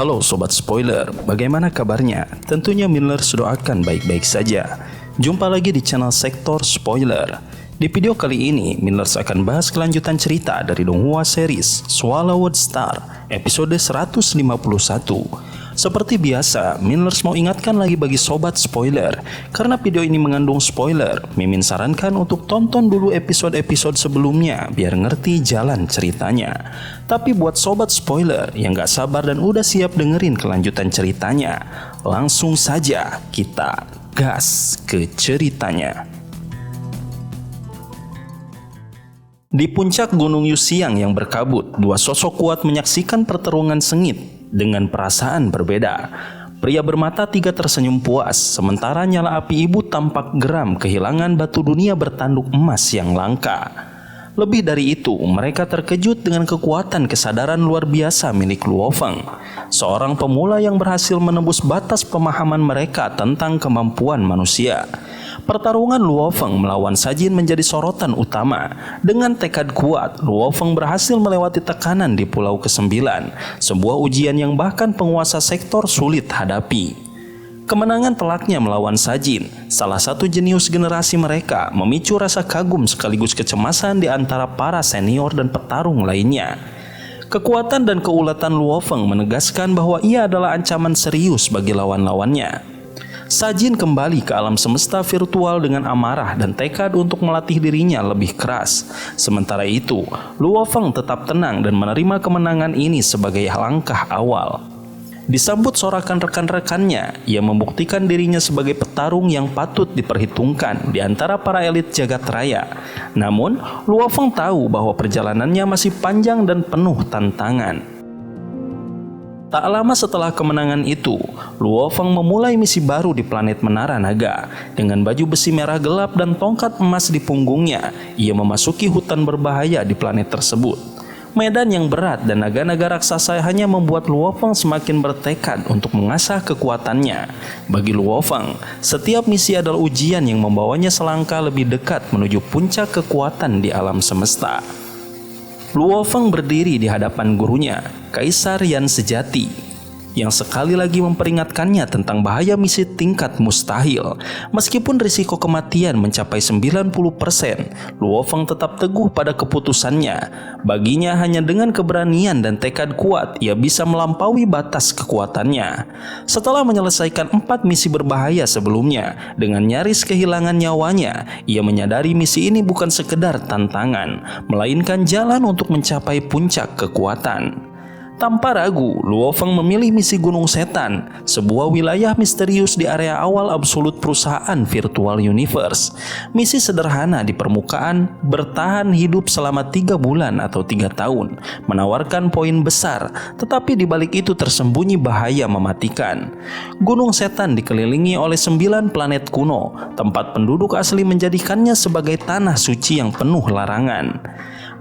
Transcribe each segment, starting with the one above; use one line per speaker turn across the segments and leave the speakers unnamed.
Halo Sobat Spoiler, bagaimana kabarnya? Tentunya Millers doakan baik-baik saja. Jumpa lagi di channel Sektor Spoiler. Di video kali ini, Millers akan bahas kelanjutan cerita dari Donghua series Swallowed Star episode 151. Seperti biasa, Millers mau ingatkan lagi bagi Sobat Spoiler, karena video ini mengandung spoiler, Mimin sarankan untuk tonton dulu episode-episode sebelumnya biar ngerti jalan ceritanya. Tapi buat Sobat Spoiler yang gak sabar dan udah siap dengerin kelanjutan ceritanya, langsung saja kita gas ke ceritanya. Di puncak Gunung Yusiang yang berkabut, dua sosok kuat menyaksikan pertarungan sengit dengan perasaan berbeda. Pria bermata tiga tersenyum puas, sementara nyala api ibu tampak geram kehilangan batu dunia bertanduk emas yang langka. Lebih dari itu, mereka terkejut dengan kekuatan kesadaran luar biasa milik Luo Feng, seorang pemula yang berhasil menembus batas pemahaman mereka tentang kemampuan manusia. Pertarungan Luo Feng melawan Sajin menjadi sorotan utama. Dengan tekad kuat, Luo Feng berhasil melewati tekanan di Pulau ke-9, sebuah ujian yang bahkan penguasa sektor sulit hadapi. Kemenangan telaknya melawan Sajin, salah satu jenius generasi mereka, memicu rasa kagum sekaligus kecemasan di antara para senior dan petarung lainnya. Kekuatan dan keulatan Luo Feng menegaskan bahwa ia adalah ancaman serius bagi lawan-lawannya. Sajin kembali ke alam semesta virtual dengan amarah dan tekad untuk melatih dirinya lebih keras. Sementara itu, Luo Feng tetap tenang dan menerima kemenangan ini sebagai langkah awal. Disambut sorakan rekan-rekannya, ia membuktikan dirinya sebagai petarung yang patut diperhitungkan di antara para elit jagat raya. Namun, Luo Feng tahu bahwa perjalanannya masih panjang dan penuh tantangan. Tak lama setelah kemenangan itu, Luo Feng memulai misi baru di planet Menara Naga. Dengan baju besi merah gelap dan tongkat emas di punggungnya, ia memasuki hutan berbahaya di planet tersebut. Medan yang berat dan naga-naga raksasa hanya membuat Luo Feng semakin bertekad untuk mengasah kekuatannya. Bagi Luo Feng, setiap misi adalah ujian yang membawanya selangkah lebih dekat menuju puncak kekuatan di alam semesta. Luo Feng berdiri di hadapan gurunya, Kaisar Yan sejati, yang sekali lagi memperingatkannya tentang bahaya misi tingkat mustahil. Meskipun risiko kematian mencapai 90%, Luo Feng tetap teguh pada keputusannya. Baginya hanya dengan keberanian dan tekad kuat, ia bisa melampaui batas kekuatannya. Setelah menyelesaikan 4 misi berbahaya sebelumnya, dengan nyaris kehilangan nyawanya, ia menyadari misi ini bukan sekedar tantangan, melainkan jalan untuk mencapai puncak kekuatan. Tanpa ragu, Luo Feng memilih misi Gunung Setan, sebuah wilayah misterius di area awal absolut perusahaan Virtual Universe. Misi sederhana di permukaan, bertahan hidup selama 3 bulan atau 3 tahun, menawarkan poin besar, tetapi di balik itu tersembunyi bahaya mematikan. Gunung Setan dikelilingi oleh 9 planet kuno, tempat penduduk asli menjadikannya sebagai tanah suci yang penuh larangan.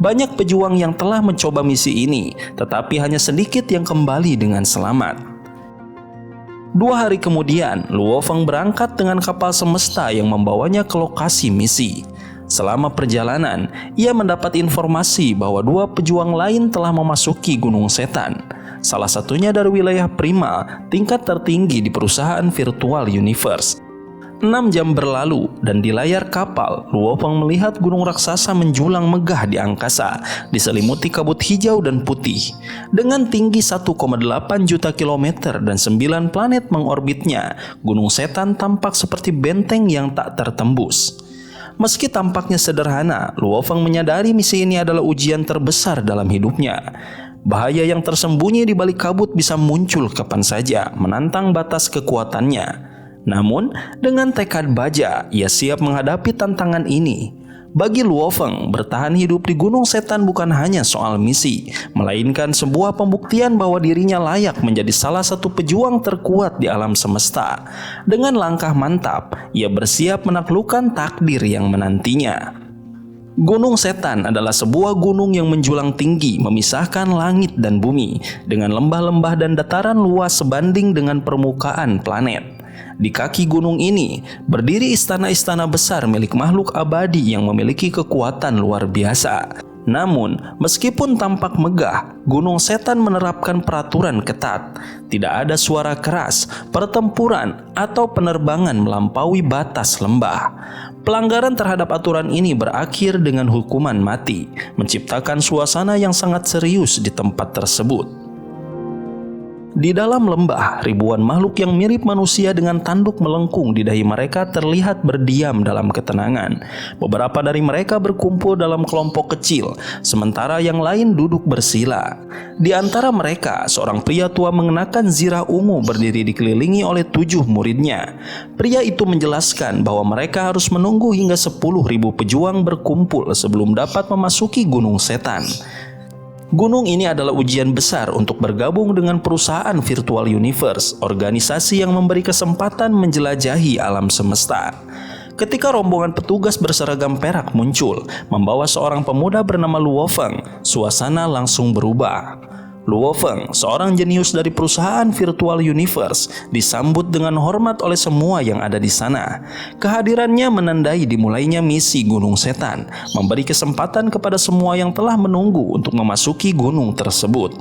Banyak pejuang yang telah mencoba misi ini, tetapi hanya sedikit yang kembali dengan selamat. 2 hari kemudian, Luo Feng berangkat dengan kapal semesta yang membawanya ke lokasi misi. Selama perjalanan, ia mendapat informasi bahwa 2 pejuang lain telah memasuki Gunung Setan. Salah satunya dari wilayah Prima, tingkat tertinggi di perusahaan Virtual Universe. 6 jam berlalu dan di layar kapal, Luo Feng melihat gunung raksasa menjulang megah di angkasa, diselimuti kabut hijau dan putih. Dengan tinggi 1,8 juta kilometer dan 9 planet mengorbitnya, Gunung Setan tampak seperti benteng yang tak tertembus. Meski tampaknya sederhana, Luo Feng menyadari misi ini adalah ujian terbesar dalam hidupnya. Bahaya yang tersembunyi di balik kabut bisa muncul kapan saja, menantang batas kekuatannya. Namun, dengan tekad baja, ia siap menghadapi tantangan ini. Bagi Luo Feng, bertahan hidup di Gunung Setan bukan hanya soal misi, melainkan sebuah pembuktian bahwa dirinya layak menjadi salah satu pejuang terkuat di alam semesta. Dengan langkah mantap, ia bersiap menaklukkan takdir yang menantinya. Gunung Setan adalah sebuah gunung yang menjulang tinggi, memisahkan langit dan bumi, dengan lembah-lembah dan dataran luas sebanding dengan permukaan planet. Di kaki gunung ini berdiri istana-istana besar milik makhluk abadi yang memiliki kekuatan luar biasa. Namun, meskipun tampak megah, Gunung Setan menerapkan peraturan ketat. Tidak ada suara keras, pertempuran, atau penerbangan melampaui batas lembah. Pelanggaran terhadap aturan ini berakhir dengan hukuman mati, menciptakan suasana yang sangat serius di tempat tersebut. Di dalam lembah, ribuan makhluk yang mirip manusia dengan tanduk melengkung di dahi mereka terlihat berdiam dalam ketenangan. Beberapa dari mereka berkumpul dalam kelompok kecil, sementara yang lain duduk bersila. Di antara mereka, seorang pria tua mengenakan zirah ungu berdiri dikelilingi oleh 7 muridnya. Pria itu menjelaskan bahwa mereka harus menunggu hingga 10.000 pejuang berkumpul sebelum dapat memasuki Gunung Setan. Gunung ini adalah ujian besar untuk bergabung dengan perusahaan Virtual Universe, organisasi yang memberi kesempatan menjelajahi alam semesta. Ketika rombongan petugas berseragam perak muncul, membawa seorang pemuda bernama Luo Feng, suasana langsung berubah. Luo Feng, seorang jenius dari perusahaan Virtual Universe, disambut dengan hormat oleh semua yang ada di sana. Kehadirannya menandai dimulainya misi Gunung Setan, memberi kesempatan kepada semua yang telah menunggu untuk memasuki gunung tersebut.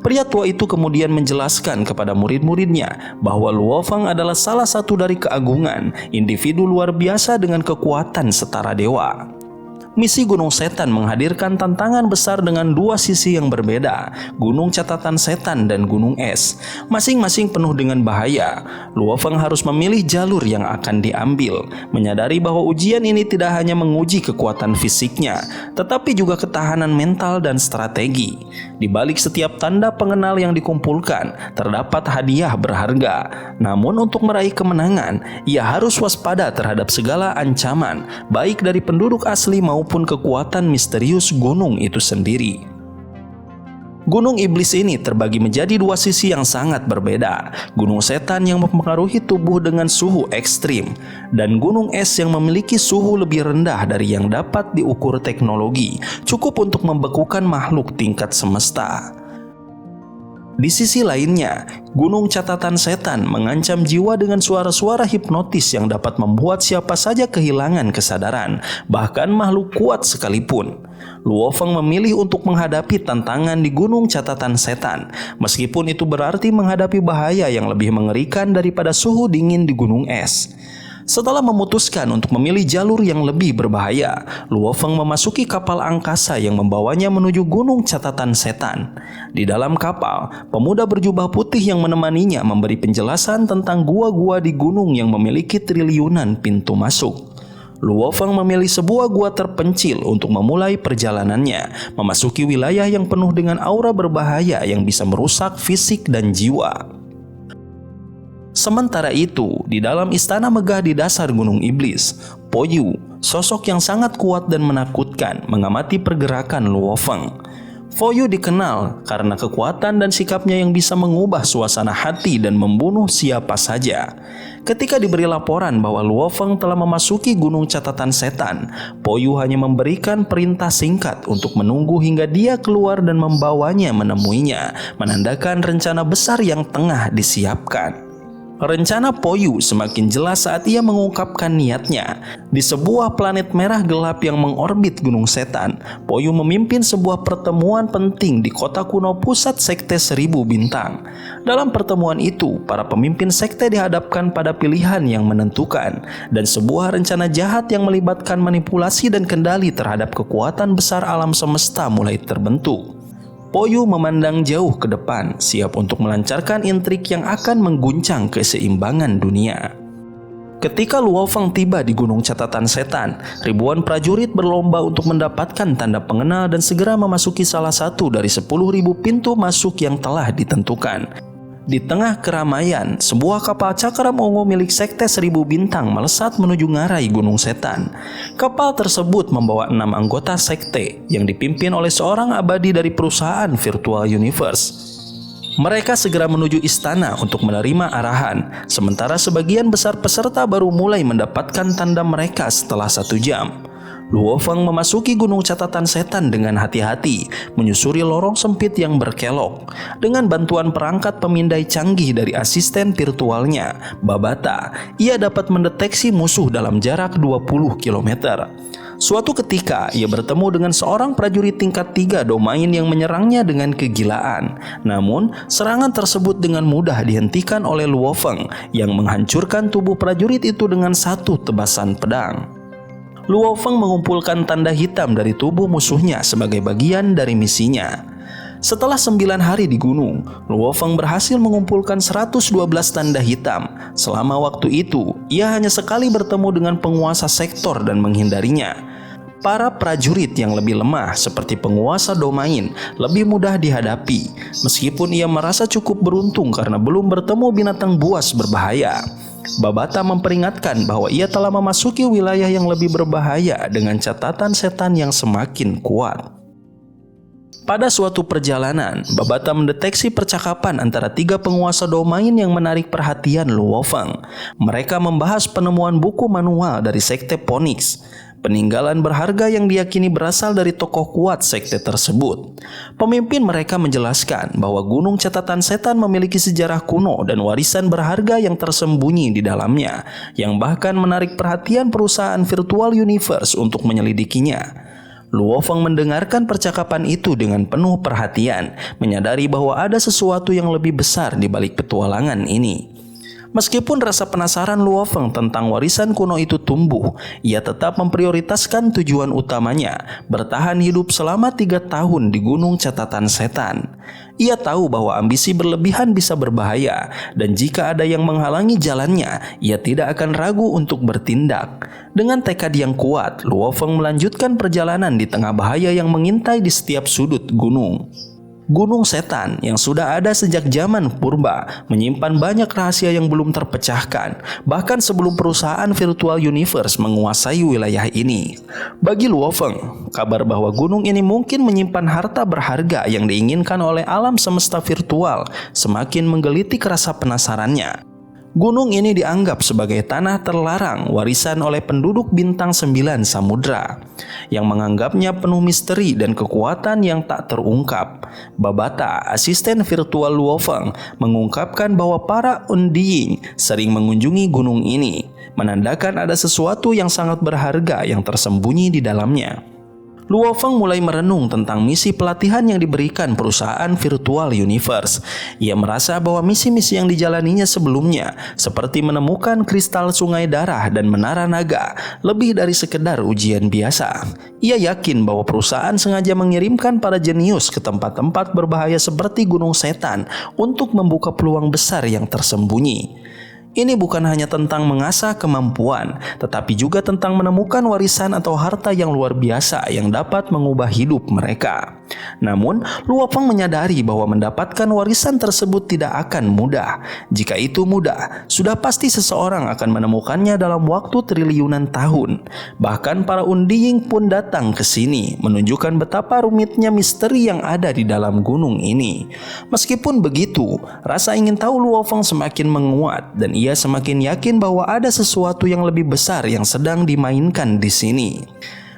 Pria tua itu kemudian menjelaskan kepada murid-muridnya bahwa Luo Feng adalah salah satu dari keagungan, individu luar biasa dengan kekuatan setara dewa. Misi Gunung Setan menghadirkan tantangan besar dengan 2 sisi yang berbeda, Gunung Catatan Setan dan Gunung Es. Masing-masing penuh dengan bahaya. Luo Feng harus memilih jalur yang akan diambil, menyadari bahwa ujian ini tidak hanya menguji kekuatan fisiknya, tetapi juga ketahanan mental dan strategi. Di balik setiap tanda pengenal yang dikumpulkan, terdapat hadiah berharga. Namun untuk meraih kemenangan, ia harus waspada terhadap segala ancaman, baik dari penduduk asli maupun kekuatan misterius gunung itu sendiri. Gunung Iblis ini terbagi menjadi 2 sisi yang sangat berbeda. Gunung Setan yang mempengaruhi tubuh dengan suhu ekstrim, dan Gunung Es yang memiliki suhu lebih rendah dari yang dapat diukur teknologi, cukup untuk membekukan makhluk tingkat semesta. Di sisi lainnya, Gunung Catatan Setan mengancam jiwa dengan suara-suara hipnotis yang dapat membuat siapa saja kehilangan kesadaran, bahkan makhluk kuat sekalipun. Luo Feng memilih untuk menghadapi tantangan di Gunung Catatan Setan, meskipun itu berarti menghadapi bahaya yang lebih mengerikan daripada suhu dingin di Gunung Es. Setelah memutuskan untuk memilih jalur yang lebih berbahaya, Luo Feng memasuki kapal angkasa yang membawanya menuju Gunung Catatan Setan. Di dalam kapal, pemuda berjubah putih yang menemaninya memberi penjelasan tentang gua-gua di gunung yang memiliki triliunan pintu masuk. Luo Feng memilih sebuah gua terpencil untuk memulai perjalanannya, memasuki wilayah yang penuh dengan aura berbahaya yang bisa merusak fisik dan jiwa. Sementara itu, di dalam istana megah di dasar Gunung Iblis, Po Yu, sosok yang sangat kuat dan menakutkan, mengamati pergerakan Luo Feng. Po Yu dikenal karena kekuatan dan sikapnya yang bisa mengubah suasana hati dan membunuh siapa saja. Ketika diberi laporan bahwa Luo Feng telah memasuki Gunung Catatan Setan, Po Yu hanya memberikan perintah singkat untuk menunggu hingga dia keluar dan membawanya menemuinya, menandakan rencana besar yang tengah disiapkan. Rencana Po Yu semakin jelas saat ia mengungkapkan niatnya. Di sebuah planet merah gelap yang mengorbit Gunung Setan, Po Yu memimpin sebuah pertemuan penting di kota kuno pusat sekte 1000 bintang. Dalam pertemuan itu, para pemimpin sekte dihadapkan pada pilihan yang menentukan, dan sebuah rencana jahat yang melibatkan manipulasi dan kendali terhadap kekuatan besar alam semesta mulai terbentuk. Po Yu memandang jauh ke depan, siap untuk melancarkan intrik yang akan mengguncang keseimbangan dunia. Ketika Luo Feng tiba di Gunung Catatan Setan, ribuan prajurit berlomba untuk mendapatkan tanda pengenal dan segera memasuki salah satu dari 10.000 pintu masuk yang telah ditentukan. Di tengah keramaian, sebuah kapal cakram ungu milik sekte 1000 bintang melesat menuju ngarai Gunung Setan. Kapal tersebut membawa 6 anggota sekte yang dipimpin oleh seorang abadi dari perusahaan Virtual Universe. Mereka segera menuju istana untuk menerima arahan, sementara sebagian besar peserta baru mulai mendapatkan tanda mereka setelah 1 jam. Luo Feng memasuki Gunung Catatan Setan dengan hati-hati, menyusuri lorong sempit yang berkelok. Dengan bantuan perangkat pemindai canggih dari asisten virtualnya, Babata, ia dapat mendeteksi musuh dalam jarak 20 km. Suatu ketika, ia bertemu dengan seorang prajurit tingkat 3 domain yang menyerangnya dengan kegilaan. Namun, serangan tersebut dengan mudah dihentikan oleh Luo Feng yang menghancurkan tubuh prajurit itu dengan satu tebasan pedang. Luo Feng mengumpulkan tanda hitam dari tubuh musuhnya sebagai bagian dari misinya. Setelah 9 hari di gunung, Luo Feng berhasil mengumpulkan 112 tanda hitam. Selama waktu itu, ia hanya sekali bertemu dengan penguasa sektor dan menghindarinya. Para prajurit yang lebih lemah seperti penguasa domain lebih mudah dihadapi, meskipun ia merasa cukup beruntung karena belum bertemu binatang buas berbahaya. Babata memperingatkan bahwa ia telah memasuki wilayah yang lebih berbahaya dengan catatan setan yang semakin kuat. Pada suatu perjalanan, Babata mendeteksi percakapan antara 3 penguasa domain yang menarik perhatian Luo Feng. Mereka membahas penemuan buku manual dari sekte Phoenix, peninggalan berharga yang diyakini berasal dari tokoh kuat sekte tersebut. Pemimpin mereka menjelaskan bahwa Gunung Catatan Setan memiliki sejarah kuno dan warisan berharga yang tersembunyi di dalamnya, yang bahkan menarik perhatian perusahaan virtual universe untuk menyelidikinya. Luo Feng mendengarkan percakapan itu dengan penuh perhatian, menyadari bahwa ada sesuatu yang lebih besar di balik petualangan ini. Meskipun rasa penasaran Luo Feng tentang warisan kuno itu tumbuh, ia tetap memprioritaskan tujuan utamanya, bertahan hidup selama 3 tahun di Gunung Catatan Setan. Ia tahu bahwa ambisi berlebihan bisa berbahaya, dan jika ada yang menghalangi jalannya, ia tidak akan ragu untuk bertindak. Dengan tekad yang kuat, Luo Feng melanjutkan perjalanan di tengah bahaya yang mengintai di setiap sudut gunung. Gunung Setan yang sudah ada sejak zaman purba menyimpan banyak rahasia yang belum terpecahkan, bahkan sebelum perusahaan virtual universe menguasai wilayah ini. Bagi Luo Feng, kabar bahwa gunung ini mungkin menyimpan harta berharga yang diinginkan oleh alam semesta virtual semakin menggelitik rasa penasarannya. Gunung ini dianggap sebagai tanah terlarang warisan oleh penduduk bintang 9 samudra, yang menganggapnya penuh misteri dan kekuatan yang tak terungkap. Babata, asisten virtual Luo Feng, mengungkapkan bahwa para Undiying sering mengunjungi gunung ini, menandakan ada sesuatu yang sangat berharga yang tersembunyi di dalamnya. Luo Feng mulai merenung tentang misi pelatihan yang diberikan perusahaan virtual universe. Ia merasa bahwa misi-misi yang dijalaninya sebelumnya, seperti menemukan kristal sungai darah dan menara naga, lebih dari sekedar ujian biasa. Ia yakin bahwa perusahaan sengaja mengirimkan para jenius ke tempat-tempat berbahaya seperti Gunung Setan untuk membuka peluang besar yang tersembunyi. Ini bukan hanya tentang mengasah kemampuan, tetapi juga tentang menemukan warisan atau harta yang luar biasa yang dapat mengubah hidup mereka. Namun, Luo Feng menyadari bahwa mendapatkan warisan tersebut tidak akan mudah. Jika itu mudah, sudah pasti seseorang akan menemukannya dalam waktu triliunan tahun. Bahkan para Undiying pun datang ke sini, menunjukkan betapa rumitnya misteri yang ada di dalam gunung ini. Meskipun begitu, rasa ingin tahu Luo Feng semakin menguat dan ia semakin yakin bahwa ada sesuatu yang lebih besar yang sedang dimainkan di sini.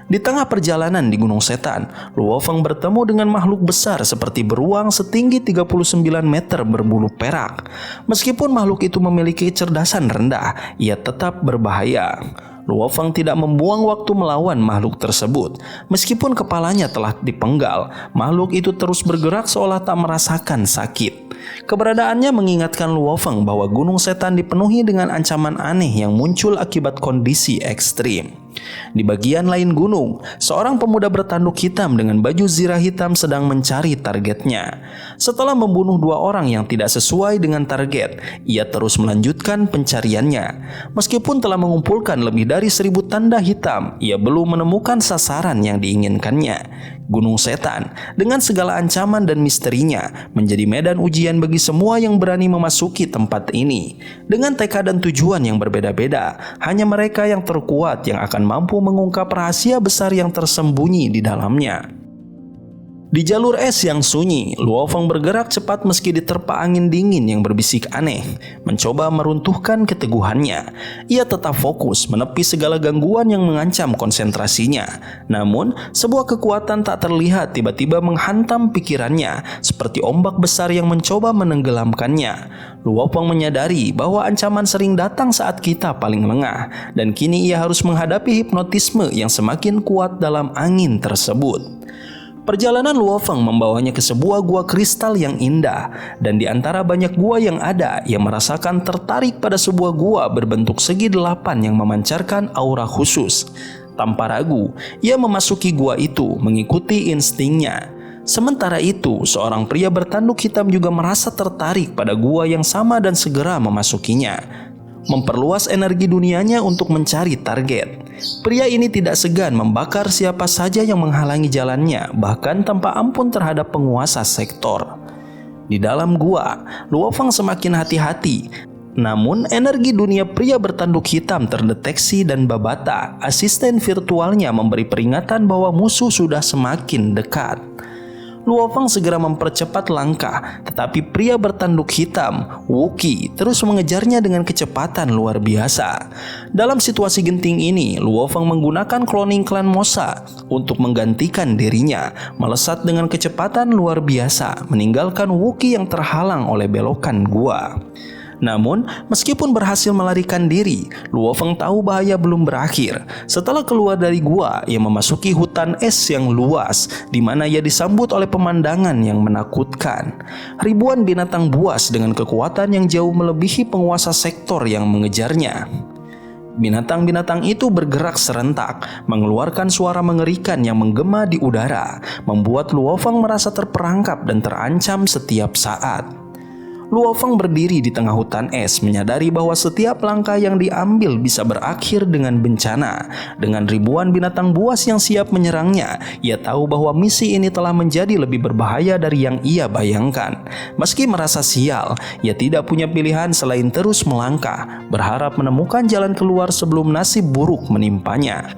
Di tengah perjalanan di Gunung Setan, Luo Feng bertemu dengan makhluk besar seperti beruang setinggi 39 meter berbulu perak. Meskipun makhluk itu memiliki kecerdasan rendah, ia tetap berbahaya. Luo Feng tidak membuang waktu melawan makhluk tersebut. Meskipun kepalanya telah dipenggal, makhluk itu terus bergerak seolah tak merasakan sakit. Keberadaannya mengingatkan Luo Feng bahwa Gunung Setan dipenuhi dengan ancaman aneh yang muncul akibat kondisi ekstrim. Di bagian lain gunung, seorang pemuda bertanduk hitam dengan baju zirah hitam sedang mencari targetnya. Setelah membunuh 2 orang yang tidak sesuai dengan target, ia terus melanjutkan pencariannya. Meskipun telah mengumpulkan lebih dari 1000 tanda hitam, ia belum menemukan sasaran yang diinginkannya. Gunung Setan, dengan segala ancaman dan misterinya, menjadi medan ujian bagi semua yang berani memasuki tempat ini. Dengan tekad dan tujuan yang berbeda-beda, hanya mereka yang terkuat yang akan mampu mengungkap rahasia besar yang tersembunyi di dalamnya. Di jalur es yang sunyi, Luo Feng bergerak cepat meski diterpa angin dingin yang berbisik aneh, mencoba meruntuhkan keteguhannya. Ia tetap fokus menepi segala gangguan yang mengancam konsentrasinya. Namun, sebuah kekuatan tak terlihat tiba-tiba menghantam pikirannya, seperti ombak besar yang mencoba menenggelamkannya. Luo Feng menyadari bahwa ancaman sering datang saat kita paling lengah, dan kini ia harus menghadapi hipnotisme yang semakin kuat dalam angin tersebut. Perjalanan Luo Feng membawanya ke sebuah gua kristal yang indah, dan di antara banyak gua yang ada, ia merasakan tertarik pada sebuah gua berbentuk segi delapan yang memancarkan aura khusus. Tanpa ragu, ia memasuki gua itu mengikuti instingnya. Sementara itu, seorang pria bertanduk hitam juga merasa tertarik pada gua yang sama dan segera memasukinya. Memperluas energi dunianya untuk mencari target. Pria ini tidak segan membakar siapa saja yang menghalangi jalannya, bahkan tanpa ampun terhadap penguasa sektor. Di dalam gua, Luo Feng semakin hati-hati. Namun, energi dunia pria bertanduk hitam terdeteksi dan Babata, asisten virtualnya, memberi peringatan bahwa musuh sudah semakin dekat. Luo Feng segera mempercepat langkah, tetapi pria bertanduk hitam, Wuki, terus mengejarnya dengan kecepatan luar biasa. Dalam situasi genting ini, Luo Feng menggunakan cloning klan Mosa untuk menggantikan dirinya, melesat dengan kecepatan luar biasa, meninggalkan Wuki yang terhalang oleh belokan gua. Namun, meskipun berhasil melarikan diri, Luo Feng tahu bahaya belum berakhir. Setelah keluar dari gua, ia memasuki hutan es yang luas, di mana ia disambut oleh pemandangan yang menakutkan. Ribuan binatang buas dengan kekuatan yang jauh melebihi penguasa sektor yang mengejarnya. Binatang-binatang itu bergerak serentak, mengeluarkan suara mengerikan yang menggema di udara, membuat Luo Feng merasa terperangkap dan terancam setiap saat. Luo Feng berdiri di tengah hutan es, menyadari bahwa setiap langkah yang diambil bisa berakhir dengan bencana. Dengan ribuan binatang buas yang siap menyerangnya, ia tahu bahwa misi ini telah menjadi lebih berbahaya dari yang ia bayangkan. Meski merasa sial, ia tidak punya pilihan selain terus melangkah, berharap menemukan jalan keluar sebelum nasib buruk menimpanya.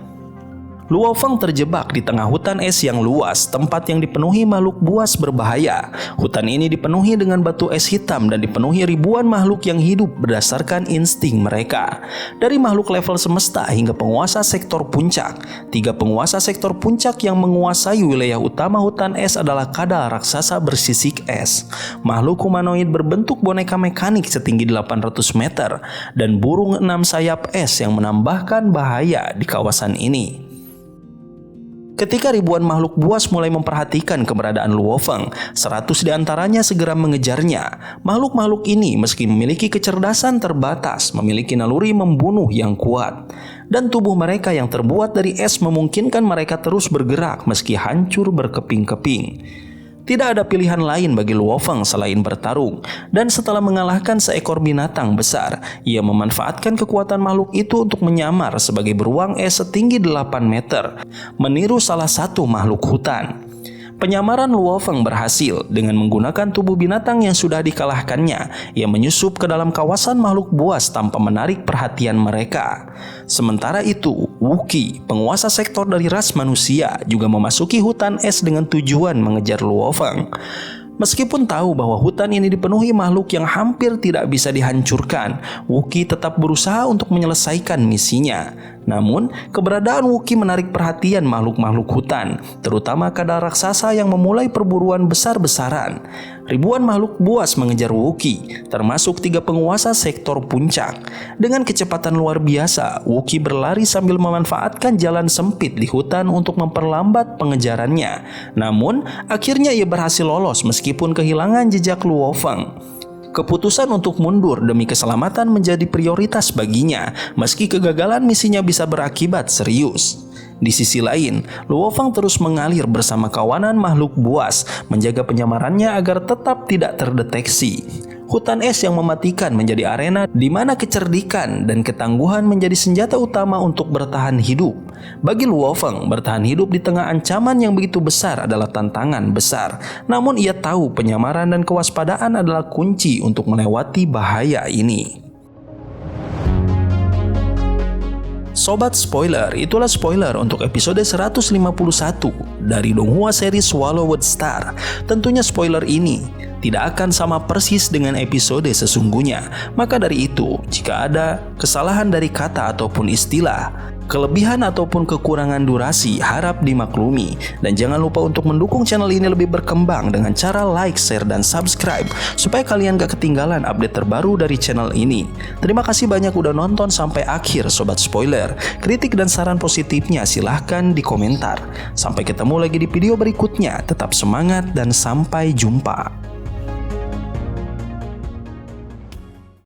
Luo Feng terjebak di tengah hutan es yang luas, tempat yang dipenuhi makhluk buas berbahaya. Hutan ini dipenuhi dengan batu es hitam dan dipenuhi ribuan makhluk yang hidup berdasarkan insting mereka. Dari makhluk level semesta hingga penguasa sektor puncak. 3 penguasa sektor puncak yang menguasai wilayah utama hutan es adalah kadal raksasa bersisik es, makhluk humanoid berbentuk boneka mekanik setinggi 800 meter, dan burung 6 sayap es yang menambahkan bahaya di kawasan ini. Ketika ribuan makhluk buas mulai memperhatikan keberadaan Luo Feng, 100 di antaranya segera mengejarnya. Makhluk-makhluk ini meski memiliki kecerdasan terbatas, memiliki naluri membunuh yang kuat. Dan tubuh mereka yang terbuat dari es memungkinkan mereka terus bergerak meski hancur berkeping-keping. Tidak ada pilihan lain bagi Luo Feng selain bertarung, dan setelah mengalahkan seekor binatang besar, ia memanfaatkan kekuatan makhluk itu untuk menyamar sebagai beruang es setinggi 8 meter, meniru salah satu makhluk hutan. Penyamaran Luo Feng berhasil. Dengan menggunakan tubuh binatang yang sudah dikalahkannya, ia menyusup ke dalam kawasan makhluk buas tanpa menarik perhatian mereka. Sementara itu, Wuki, penguasa sektor dari ras manusia, juga memasuki hutan es dengan tujuan mengejar Luo Feng. Meskipun tahu bahwa hutan ini dipenuhi makhluk yang hampir tidak bisa dihancurkan, Wuki tetap berusaha untuk menyelesaikan misinya. Namun, keberadaan Wuki menarik perhatian makhluk-makhluk hutan, terutama kadal raksasa yang memulai perburuan besar-besaran. Ribuan makhluk buas mengejar Wuki, termasuk 3 penguasa sektor puncak. Dengan kecepatan luar biasa, Wuki berlari sambil memanfaatkan jalan sempit di hutan untuk memperlambat pengejarannya. Namun, akhirnya ia berhasil lolos meskipun kehilangan jejak Luo Feng. Keputusan untuk mundur demi keselamatan menjadi prioritas baginya, meski kegagalan misinya bisa berakibat serius. Di sisi lain, Luo Feng terus mengalir bersama kawanan makhluk buas, menjaga penyamarannya agar tetap tidak terdeteksi. Hutan es yang mematikan menjadi arena di mana kecerdikan dan ketangguhan menjadi senjata utama untuk bertahan hidup. Bagi Luo Feng, bertahan hidup di tengah ancaman yang begitu besar adalah tantangan besar. Namun ia tahu penyamaran dan kewaspadaan adalah kunci untuk melewati bahaya ini. Sobat spoiler, itulah spoiler untuk episode 151 dari Donghua series Swallowed Star. Tentunya spoiler ini tidak akan sama persis dengan episode sesungguhnya. Maka dari itu, jika ada kesalahan dari kata ataupun istilah, kelebihan ataupun kekurangan durasi harap dimaklumi. Dan jangan lupa untuk mendukung channel ini lebih berkembang dengan cara like, share, dan subscribe supaya kalian gak ketinggalan update terbaru dari channel ini. Terima kasih banyak udah nonton sampai akhir Sobat Spoiler. Kritik dan saran positifnya silahkan di komentar. Sampai ketemu lagi di video berikutnya. Tetap semangat dan sampai jumpa.